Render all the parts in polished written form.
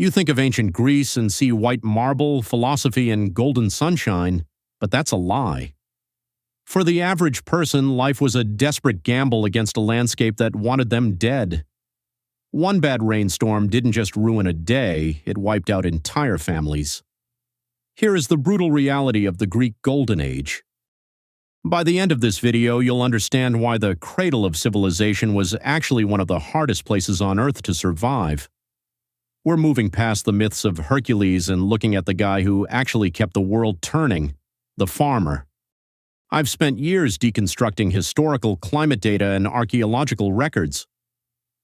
You think of ancient Greece and see white marble, philosophy, and golden sunshine, but that's a lie. For the average person, life was a desperate gamble against a landscape that wanted them dead. One bad rainstorm didn't just ruin a day, it wiped out entire families. Here is the brutal reality of the Greek Golden Age. By the end of this video, you'll understand why the cradle of civilization was actually one of the hardest places on Earth to survive. We're moving past the myths of Hercules and looking at the guy who actually kept the world turning, the farmer. I've spent years deconstructing historical climate data and archaeological records.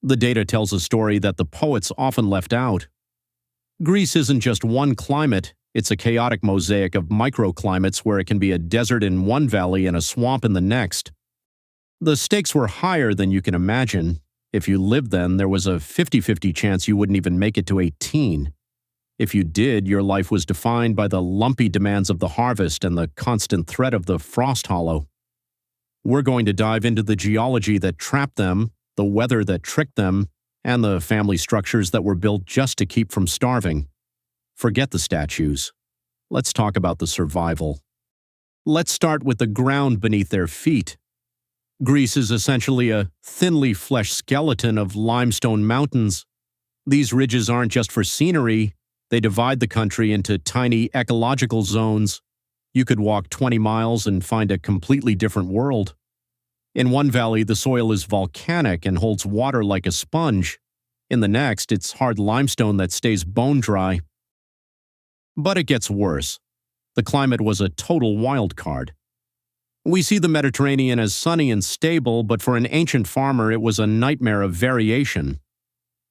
The data tells a story that the poets often left out. Greece isn't just one climate, it's a chaotic mosaic of microclimates where it can be a desert in one valley and a swamp in the next. The stakes were higher than you can imagine. If you lived then, there was a 50-50 chance you wouldn't even make it to 18. If you did, your life was defined by the lumpy demands of the harvest and the constant threat of the frost hollow. We're going to dive into the geology that trapped them, the weather that tricked them, and the family structures that were built just to keep from starving. Forget the statues. Let's talk about the survival. Let's start with the ground beneath their feet. Greece is essentially a thinly fleshed skeleton of limestone mountains. These ridges aren't just for scenery, they divide the country into tiny ecological zones. You could walk 20 miles and find a completely different world. In one valley, the soil is volcanic and holds water like a sponge. In the next, it's hard limestone that stays bone dry. But it gets worse. The climate was a total wild card. We see the Mediterranean as sunny and stable, but for an ancient farmer it was a nightmare of variation.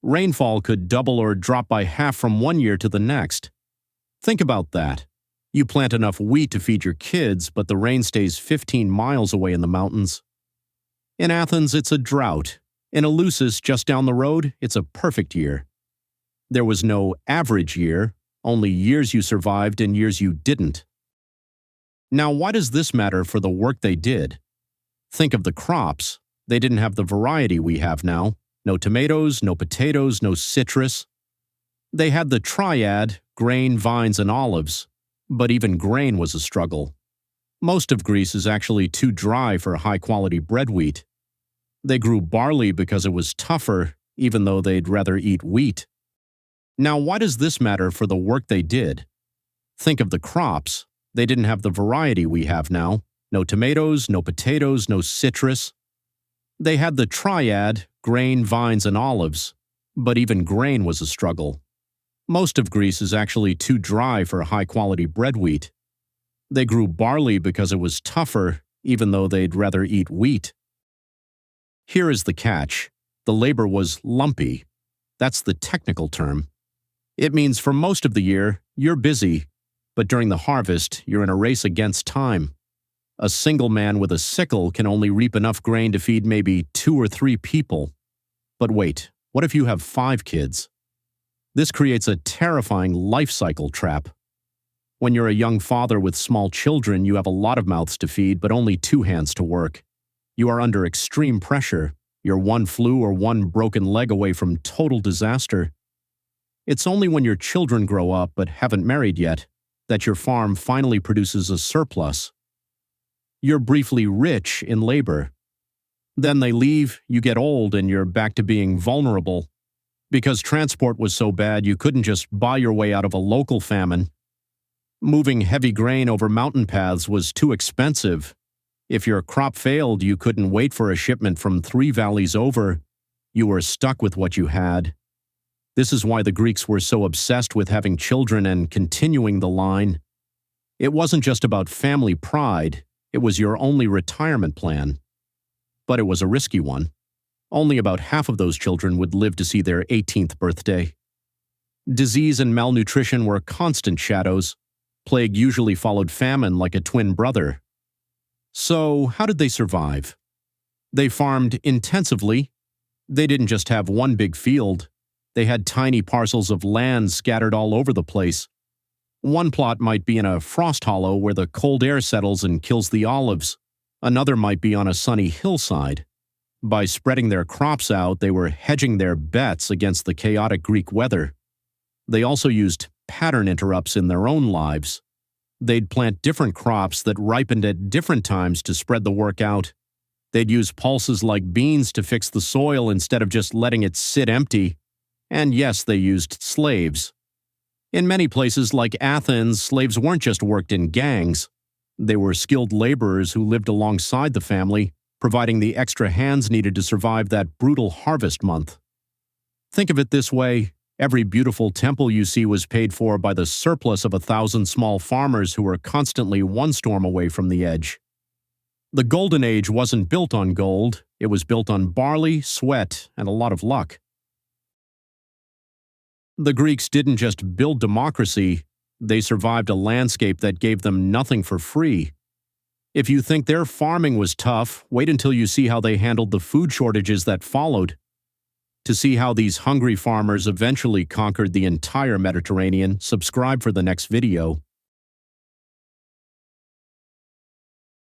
Rainfall could double or drop by half from one year to the next. Think about that. You plant enough wheat to feed your kids, but the rain stays 15 miles away in the mountains. In Athens, it's a drought. In Eleusis, just down the road, it's a perfect year. There was no average year, only years you survived and years you didn't. Now, why does this matter for the work they did? Think of the crops. They didn't have the variety we have now. No tomatoes, no potatoes, no citrus. They had the triad, grain, vines, and olives. But even grain was a struggle. Most of Greece is actually too dry for high-quality bread wheat. They grew barley because it was tougher, even though they'd rather eat wheat. Now, why does this matter for the work they did? Think of the crops. They didn't have the variety we have now. No tomatoes, no potatoes, no citrus. They had the triad, grain, vines, and olives. But even grain was a struggle. Most of Greece is actually too dry for high-quality bread wheat. They grew barley because it was tougher, even though they'd rather eat wheat. Here is the catch. The labor was lumpy. That's the technical term. It means for most of the year, you're busy, but during the harvest, you're in a race against time. A single man with a sickle can only reap enough grain to feed maybe 2 or 3 people. But wait, what if you have 5 kids? This creates a terrifying life cycle trap. When you're a young father with small children, you have a lot of mouths to feed, but only 2 hands to work. You are under extreme pressure. You're one flu or one broken leg away from total disaster. It's only when your children grow up but haven't married yet that your farm finally produces a surplus. You're briefly rich in labor. Then they leave, you get old, and you're back to being vulnerable. Because transport was so bad, you couldn't just buy your way out of a local famine. Moving heavy grain over mountain paths was too expensive. If your crop failed, you couldn't wait for a shipment from 3 valleys over. You were stuck with what you had. This is why the Greeks were so obsessed with having children and continuing the line. It wasn't just about family pride, it was your only retirement plan. But it was a risky one. Only about half of those children would live to see their 18th birthday. Disease and malnutrition were constant shadows. Plague usually followed famine like a twin brother. So, how did they survive? They farmed intensively. They didn't just have one big field. They had tiny parcels of land scattered all over the place. One plot might be in a frost hollow where the cold air settles and kills the olives. Another might be on a sunny hillside. By spreading their crops out, they were hedging their bets against the chaotic Greek weather. They also used pattern interrupts in their own lives. They'd plant different crops that ripened at different times to spread the work out. They'd use pulses like beans to fix the soil instead of just letting it sit empty. And yes, they used slaves. In many places like Athens, slaves weren't just worked in gangs. They were skilled laborers who lived alongside the family, providing the extra hands needed to survive that brutal harvest month. Think of it this way: every beautiful temple you see was paid for by the surplus of 1,000 small farmers who were constantly one storm away from the edge. The Golden Age wasn't built on gold, it was built on barley, sweat, and a lot of luck. The Greeks didn't just build democracy, they survived a landscape that gave them nothing for free. If you think their farming was tough, wait until you see how they handled the food shortages that followed. To see how these hungry farmers eventually conquered the entire Mediterranean, subscribe for the next video.